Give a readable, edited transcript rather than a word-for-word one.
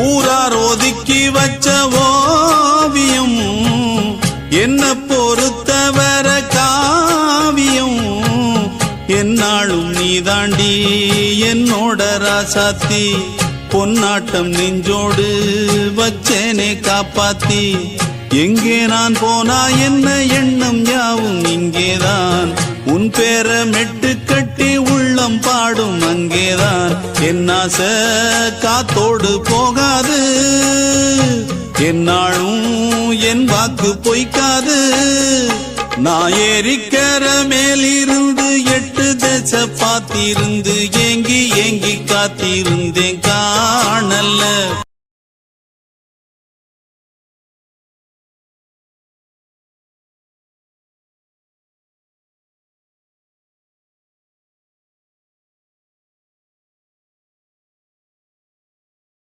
ஊரார் ஒதுக்கி வச்ச ஓவியம் என்ன பொறுத்தவர காவியம் என்னாலும் நீதாண்டி என்னோட ராசாத்தி பொன்னாட்டம் நெஞ்சோடு வச்சேனே காப்பாத்தி எங்கே நான் போனா என்ன எண்ணம் யாவும் இங்கேதான் உன் பேர மெட்டு கட்டி உள்ளம் பாடும் அங்கேதான் என் ஆசை காத்தோடு போகாது என்னாலும் என் வாக்கு பொய்க்காது நான் ஏறிக்கர மேலிருந்து 8 தேச பாத்திருந்து ஏங்கி ஏங்கி காத்திருந்தேன் காணல